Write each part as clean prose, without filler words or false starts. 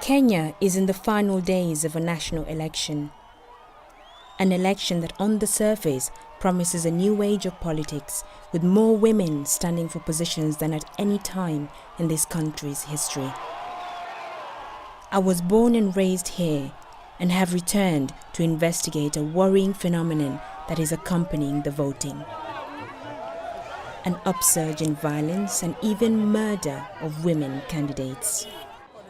Kenya is in the final days of a national election. An election that on the surface promises a new age of politics, with more women standing for positions than at any time in this country's history. I was born and raised here and have returned to investigate a worrying phenomenon that is accompanying the voting. An upsurge in violence and even murder of women candidates.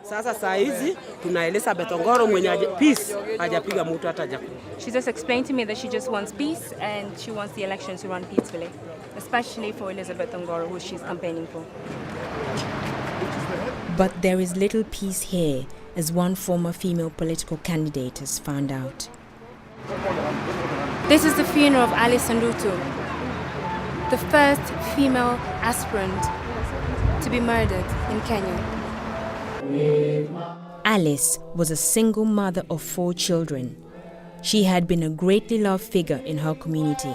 Sasa saa hizi tunaeleza Betongoro mwenye peace hajapiga mtu hata hajakuwa. She just explained to me that she just wants peace and she wants the elections to run peacefully, especially for Elizabeth Ongoro, who she's campaigning for. But there is little peace here, as one former female political candidate has found out. This is the funeral of Alice Ndutu, the first female aspirant to be murdered in Kenya. Alice was a single mother of 4 children. She had been a greatly loved figure in her community.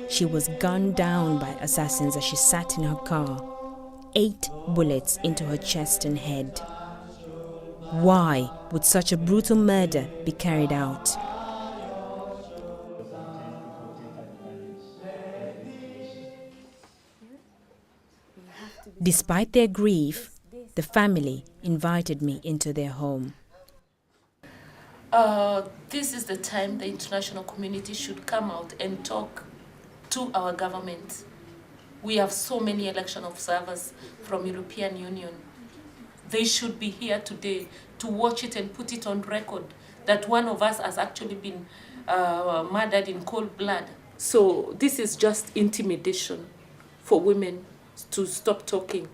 She was gunned down by assassins as she sat in her car, 8 bullets into her chest and head. Why would such a brutal murder be carried out? Despite their grief, the family invited me into their home. This is the time the international community should come out and talk to our government. We have so many election observers from European Union. They should be here today to watch it and put it on record that one of us has actually been murdered in cold blood. So this is just intimidation for women to stop talking,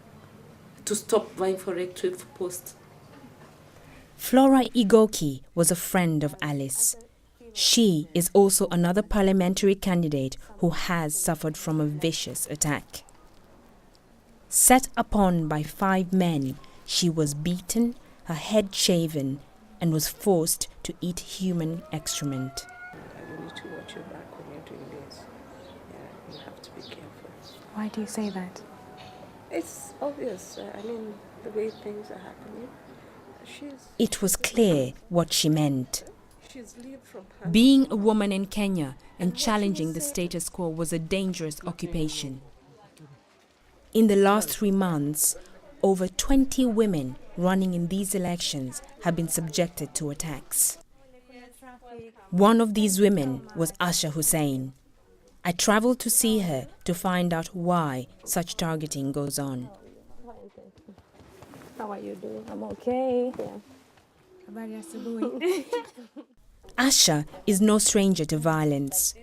to stop vying for elective posts. Flora Igoki was a friend of Alice. She is also another parliamentary candidate who has suffered from a vicious attack. Set upon by 5 men, she was beaten, her head shaven, and was forced to eat human excrement. You need to watch your back when you're doing this. Yeah, you have to be careful. Why do you say that? It's obvious. The way things are happening. It was clear what she meant. She's lived from her. Being a woman in Kenya and challenging the status quo was a dangerous occupation. In the last 3 months, over 20 women running in these elections have been subjected to attacks. One of these women was Asha Hussein. I traveled to see her to find out why such targeting goes on. How are you doing? I'm okay. Asha is no stranger to violence.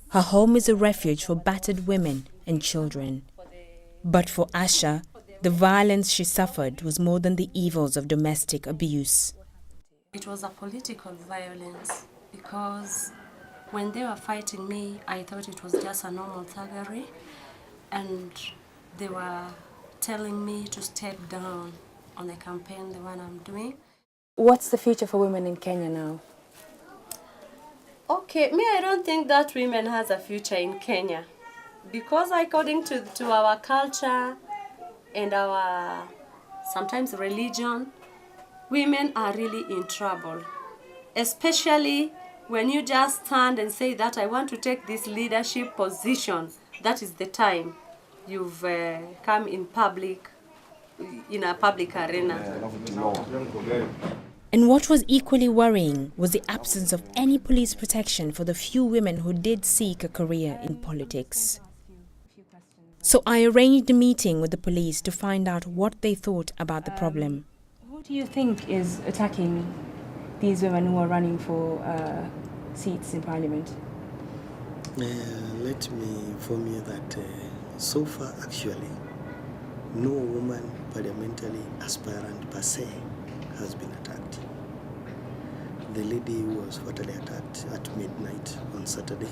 Her home is a refuge for battered women and children. But for Asha, the violence she suffered was more than the evils of domestic abuse. It was a political violence because when they were fighting me, I thought it was just a normal thuggery, and they were telling me to step down on the campaign, the one I'm doing. What's the future for women in Kenya now? Okay, I don't think that women has a future in Kenya, because according to our culture and our sometimes religion, women are really in trouble, especially when you just stand and say that I want to take this leadership position. That is the time you've come in a public arena. And what was equally worrying was the absence of any police protection for the few women who did seek a career in politics. So I arranged a meeting with the police to find out what they thought about the problem. Who do you think is attacking these women who are running for seats in parliament? Let me inform you that so far actually no woman parliamentary aspirant per se has been attacked. The lady who was fatally attacked at midnight on Saturday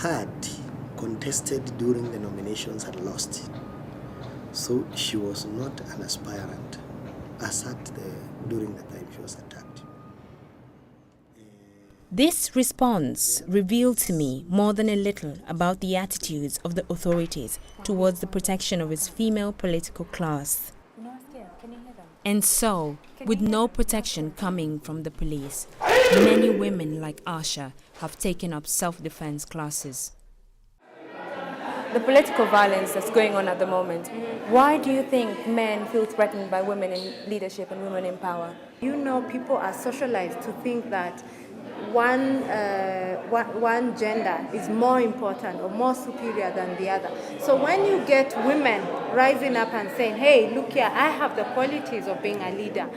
had contested during the nominations and lost. So she was not an aspirant during the time she was attacked. This response revealed to me more than a little about the attitudes of the authorities towards the protection of its female political class. Can you And so, with no protection coming from the police, many women like Asha have taken up self-defense classes. The political violence that's going on at the moment, why do you think men feel threatened by women in leadership and women in power? You know, people are socialized to think that one gender is more important or more superior than the other. So when you get women rising up and saying, hey, look here, I have the qualities of being a leader,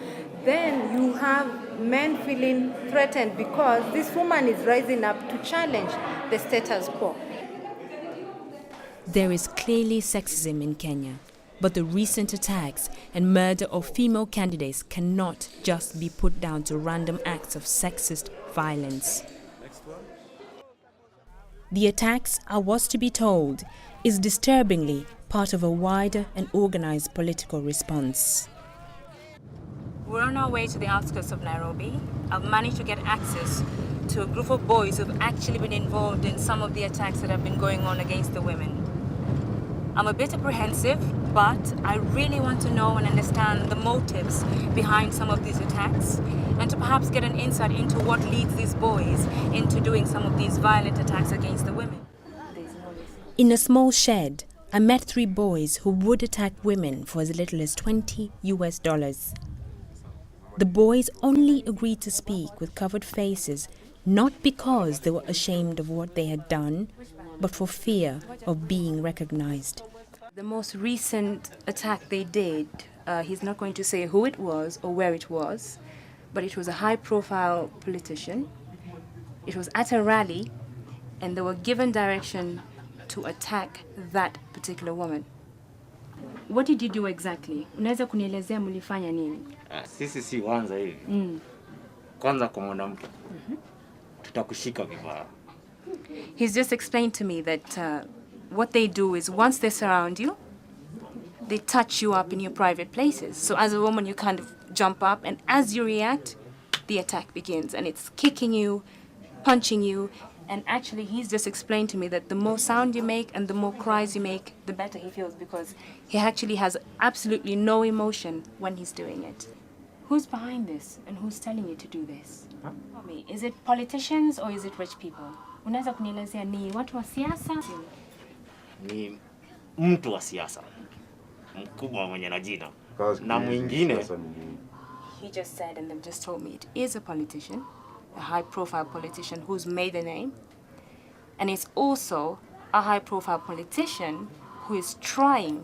then you have men feeling threatened because this woman is rising up to challenge the status quo. There is clearly sexism in Kenya, but the recent attacks and murder of female candidates cannot just be put down to random acts of sexist violence. The attacks, I was to be told, is disturbingly part of a wider and organized political response. We're on our way to the outskirts of Nairobi. I've managed to get access to a group of boys who've actually been involved in some of the attacks that have been going on against the women. I'm a bit apprehensive, but I really want to know and understand the motives behind some of these attacks and to perhaps get an insight into what leads these boys into doing some of these violent attacks against the women. In a small shed, I met 3 boys who would attack women for as little as $20 US. The boys only agreed to speak with covered faces, not because they were ashamed of what they had done, but for fear of being recognized. The most recent attack they did, he's not going to say who it was or where it was, but it was a high-profile politician. It was at a rally, and they were given direction to attack that particular woman. What did you do exactly? Unaweza kunielezea mlifanya nini? Sisi si wanza hivi. Kwanza kwa mwanamke. Tutakushika vibaya. He's just explained to me that what they do is once they surround you, they touch you up in your private places. So as a woman, you kind of jump up, and as you react, the attack begins. And it's kicking you, punching you. And actually, he's just explained to me that the more sound you make and the more cries you make, the better he feels, because he actually has absolutely no emotion when he's doing it. Who's behind this and who's telling you to do this? Huh? Is it politicians or is it rich people? Unaweza kunielezea ni watu wa siasa? Ni mtu wa siasa. Mkubwa mwenye na jina. Na mwingine. He just said and then just told me it is a politician, a high-profile politician who's made a name, and it's also a high-profile politician who is trying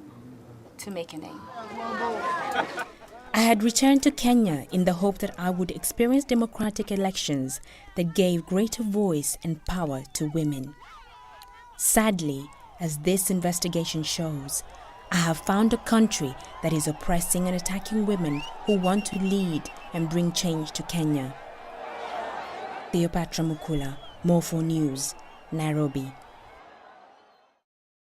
to make a name. I had returned to Kenya in the hope that I would experience democratic elections that gave greater voice and power to women. Sadly, as this investigation shows, I have found a country that is oppressing and attacking women who want to lead and bring change to Kenya. Cleopatra Mukula, More4 News, Nairobi.